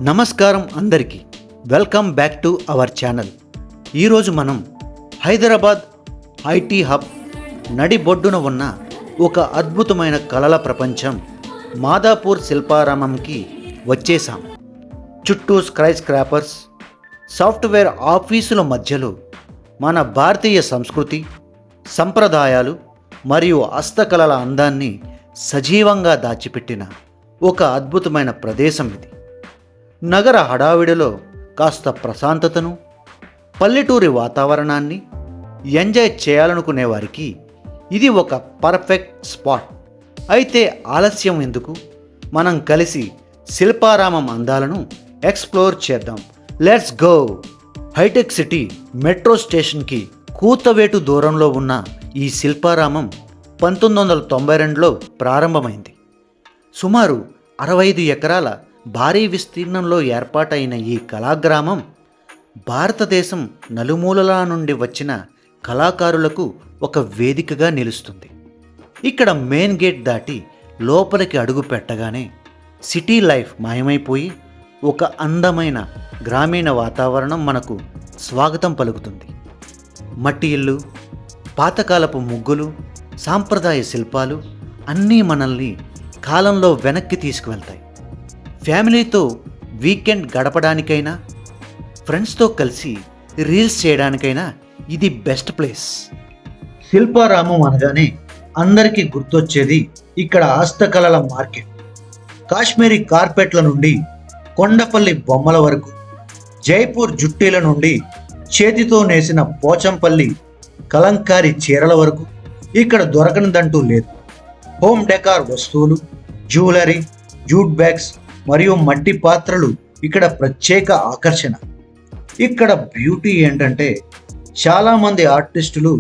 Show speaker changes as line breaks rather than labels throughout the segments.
నమస్కారం అందరికీ. Welcome back to our channel. ఈరోజు మనం హైదరాబాద్ ఐటీ హబ్ నడిబొడ్డున ఉన్న ఒక అద్భుతమైన కళల ప్రపంచం మాదాపూర్ శిల్పారామంకి వచ్చేసాం. చుట్టూ స్కై స్క్రాపర్స్, సాఫ్ట్వేర్ ఆఫీసుల మధ్యలో మన భారతీయ సంస్కృతి, సంప్రదాయాలు మరియు హస్తకళల అందాన్ని సజీవంగా దాచిపెట్టిన ఒక అద్భుతమైన ప్రదేశం ఇది. నగర హడావిడిలో కాస్త ప్రశాంతతను, పల్లెటూరి వాతావరణాన్ని ఎంజాయ్ చేయాలనుకునే వారికి ఇది ఒక పర్ఫెక్ట్ స్పాట్. అయితే ఆలస్యం ఎందుకు, మనం కలిసి శిల్పారామం అందాలను ఎక్స్ప్లోర్ చేద్దాం. Let's go. హైటెక్ సిటీ మెట్రో స్టేషన్కి కూతవేటు దూరంలో ఉన్న ఈ శిల్పారామం 1992లో ప్రారంభమైంది. సుమారు 65 ఎకరాల భారీ విస్తీర్ణంలో ఏర్పాటైన ఈ కళాగ్రామం భారతదేశం నలుమూలలా నుండి వచ్చిన కళాకారులకు ఒక వేదికగా నిలుస్తుంది. ఇక్కడ మెయిన్ గేట్ దాటి లోపలికి అడుగు పెట్టగానే సిటీ లైఫ్ మాయమైపోయి ఒక అందమైన గ్రామీణ వాతావరణం మనకు స్వాగతం పలుకుతుంది. మట్టి ఇల్లు, పాతకాలపు ముగ్గులు, సాంప్రదాయ శిల్పాలు అన్నీ మనల్ని కాలంలో వెనక్కి తీసుకువెళ్తాయి. ఫ్యామిలీతో వీకెండ్ గడపడానికైనా, ఫ్రెండ్స్తో కలిసి రీల్స్ చేయడానికైనా ఇది బెస్ట్ ప్లేస్. శిల్పారామం అనగానే అందరికీ గుర్తొచ్చేది ఇక్కడ హస్తకళల మార్కెట్. కాశ్మీరీ కార్పెట్ల నుండి కొండపల్లి బొమ్మల వరకు, జైపూర్ జుట్టీల నుండి చేతితో నేసిన పోచంపల్లి కలంకారీ చీరల వరకు ఇక్కడ దొరకనిదంటూ లేదు. హోమ్ డెకార్ వస్తువులు, జ్యువెలరీ, జూట్ బ్యాగ్స్ మరియు మట్టి పాత్రలు ఇక్కడ ప్రత్యేక ఆకర్షణ. ఇక్కడ బ్యూటీ ఏంటంటే చాలామంది ఆర్టిస్టులు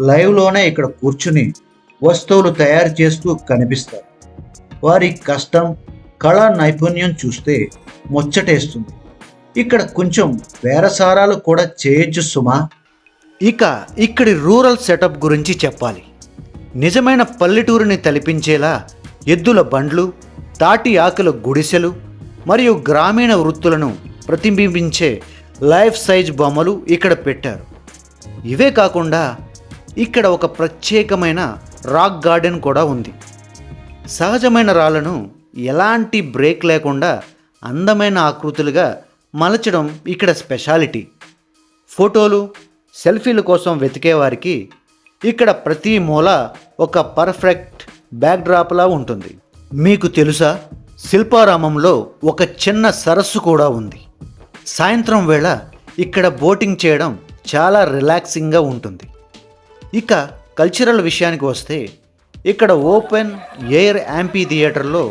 లైవ్లోనే ఇక్కడ కూర్చుని వస్తువులు తయారు చేస్తూ కనిపిస్తారు. వారి కష్టం, కళా నైపుణ్యం చూస్తే ముచ్చటేస్తుంది. ఇక్కడ కొంచెం బేరసారాలు కూడా చేయొచ్చు సుమా. ఇక్కడి రూరల్ సెటప్ గురించి చెప్పాలి. నిజమైన పల్లెటూరిని తలిపించేలా ఎద్దుల బండ్లు, తాటి ఆకుల గుడిసెలు మరియు గ్రామీణ వృత్తులను ప్రతిబింబించే లైఫ్ సైజ్ బొమ్మలు ఇక్కడ పెట్టారు. ఇవే కాకుండా ఇక్కడ ఒక ప్రత్యేకమైన రాక్ గార్డెన్ కూడా ఉంది. సహజమైన రాళ్లను ఎలాంటి బ్రేక్ లేకుండా అందమైన ఆకృతులుగా మలచడం ఇక్కడ స్పెషాలిటీ. ఫోటోలు, సెల్ఫీల కోసం వెతికేవారికి ఇక్కడ ప్రతి మూల ఒక పర్ఫెక్ట్ బ్యాక్డ్రాప్లా ఉంటుంది. మీకు తెలుసా, శిల్పారామంలో ఒక చిన్న సరస్సు కూడా ఉంది. సాయంత్రం వేళ ఇక్కడ బోటింగ్ చేయడం చాలా రిలాక్సింగ్గా ఉంటుంది. ఇక కల్చరల్ విషయానికి వస్తే ఇక్కడ ఓపెన్ ఎయిర్ యాంపీ థియేటర్లో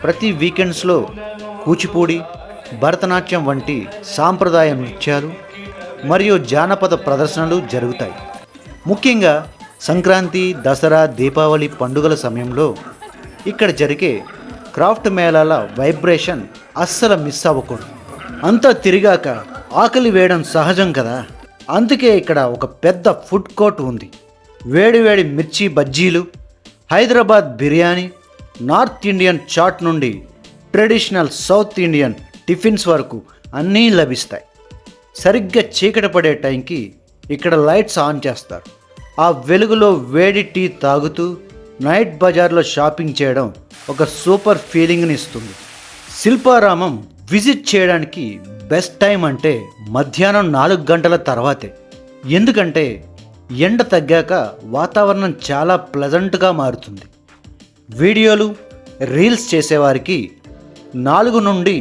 ప్రతి వీకెండ్స్లో కూచిపూడి, భరతనాట్యం వంటి సాంప్రదాయ నృత్యాలు మరియు జానపద ప్రదర్శనలు జరుగుతాయి. ముఖ్యంగా సంక్రాంతి, దసరా, దీపావళి పండుగల సమయంలో ఇక్కడ జరిగే క్రాఫ్ట్ మేళాల వైబ్రేషన్ అస్సలు మిస్ అవ్వకూడదు. అంతా తిరిగాక ఆకలి వేయడం సహజం కదా, అందుకే ఇక్కడ ఒక పెద్ద ఫుడ్ కోర్ట్ ఉంది. వేడివేడి మిర్చి బజ్జీలు, హైదరాబాద్ బిర్యానీ, నార్త్ ఇండియన్ చాట్ నుండి ట్రెడిషనల్ సౌత్ ఇండియన్ టిఫిన్స్ వరకు అన్నీ లభిస్తాయి. సరిగ్గా చీకటి పడే టైంకి ఇక్కడ లైట్స్ ఆన్ చేస్తారు. ఆ వెలుగులో వేడి టీ తాగుతూ నైట్ బజార్లో షాపింగ్ చేయడం ఒక సూపర్ ఫీలింగ్ని ఇస్తుంది. శిల్పారామం విజిట్ చేయడానికి బెస్ట్ టైం అంటే మధ్యాహ్నం 4 గంటల తర్వాతే. ఎందుకంటే ఎండ తగ్గాక వాతావరణం చాలా ప్లెజెంట్గా మారుతుంది. వీడియోలు, రీల్స్ చేసేవారికి 4 నుండి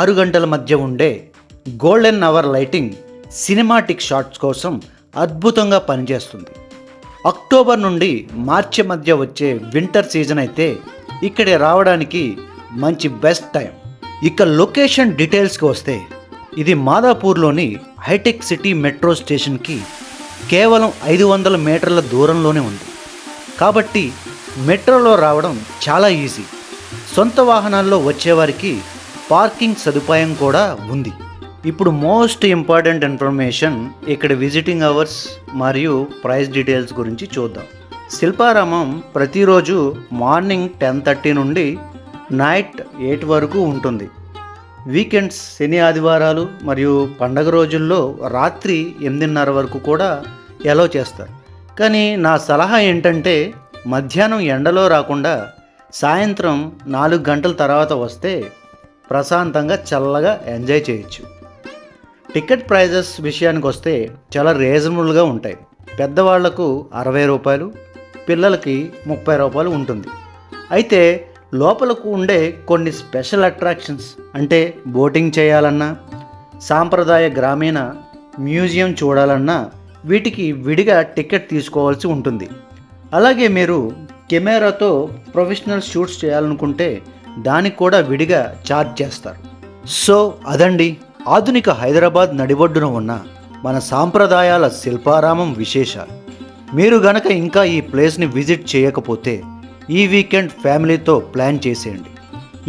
6 గంటల మధ్య ఉండే golden hour lighting cinematic shots కోసం అద్భుతంగా పనిచేస్తుంది. అక్టోబర్ నుండి మార్చి మధ్య వచ్చే వింటర్ సీజన్ అయితే ఇక్కడ రావడానికి మంచి బెస్ట్ టైం. ఇక లొకేషన్ డీటెయిల్స్కి వస్తే ఇది మాదాపూర్లోని హైటెక్ సిటీ మెట్రో స్టేషన్కి కేవలం 500 మీటర్ల దూరంలోనే ఉంది. కాబట్టి మెట్రోలో రావడం చాలా ఈజీ. సొంత వాహనాల్లో వచ్చేవారికి పార్కింగ్ సదుపాయం కూడా ఉంది. ఇప్పుడు మోస్ట్ ఇంపార్టెంట్ ఇన్ఫర్మేషన్, ఇక్కడ విజిటింగ్ అవర్స్ మరియు ప్రైస్ డీటెయిల్స్ గురించి చూద్దాం. శిల్పారామం ప్రతిరోజు మార్నింగ్ 10:30 నుండి నైట్ 8 వరకు ఉంటుంది. వీకెండ్స్ శని ఆదివారాలు మరియు పండగ రోజుల్లో రాత్రి 8:30 వరకు కూడా ఎలో చేస్తారు. కానీ నా సలహా ఏంటంటే మధ్యాహ్నం ఎండలో రాకుండా సాయంత్రం 4 గంటల తర్వాత వస్తే ప్రశాంతంగా చల్లగా ఎంజాయ్ చేయొచ్చు. టికెట్ ప్రైజెస్ విషయానికి వస్తే చాలా రీజనబుల్గా ఉంటాయి. పెద్దవాళ్లకు 60 రూపాయలు, పిల్లలకి 30 రూపాయలు ఉంటుంది. అయితే లోపలకు ఉండే కొన్ని స్పెషల్ అట్రాక్షన్స్ అంటే బోటింగ్ చేయాలన్నా, సాంప్రదాయ గ్రామీణ మ్యూజియం చూడాలన్నా వీటికి విడిగా టికెట్ తీసుకోవాల్సి ఉంటుంది. అలాగే మీరు కెమెరాతో ప్రొఫెషనల్ షూట్స్ చేయాలనుకుంటే దానికి కూడా విడిగా ఛార్జ్ చేస్తారు. సో అదండి ఆధునిక హైదరాబాద్ నడిబొడ్డున ఉన్న మన సాంప్రదాయాల శిల్పారామం విశేషాలు. మీరు గనక ఇంకా ఈ ప్లేస్ని విజిట్ చేయకపోతే ఈ వీకెండ్ ఫ్యామిలీతో ప్లాన్ చేసేయండి.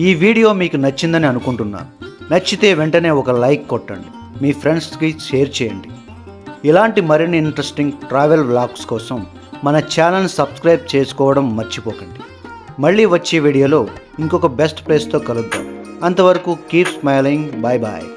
ఈ వీడియో మీకు నచ్చిందని అనుకుంటున్నాను. నచ్చితే వెంటనే ఒక లైక్ కొట్టండి, మీ ఫ్రెండ్స్కి షేర్ చేయండి. ఇలాంటి మరిన్ని ఇంట్రెస్టింగ్ ట్రావెల్ వ్లాగ్స్ కోసం మన ఛానల్ని సబ్స్క్రైబ్ చేసుకోవడం మర్చిపోకండి. మళ్ళీ వచ్చే వీడియోలో ఇంకొక బెస్ట్ ప్లేస్తో కలుద్దాం. అంతవరకు కీప్ స్మైలింగ్. Bye bye.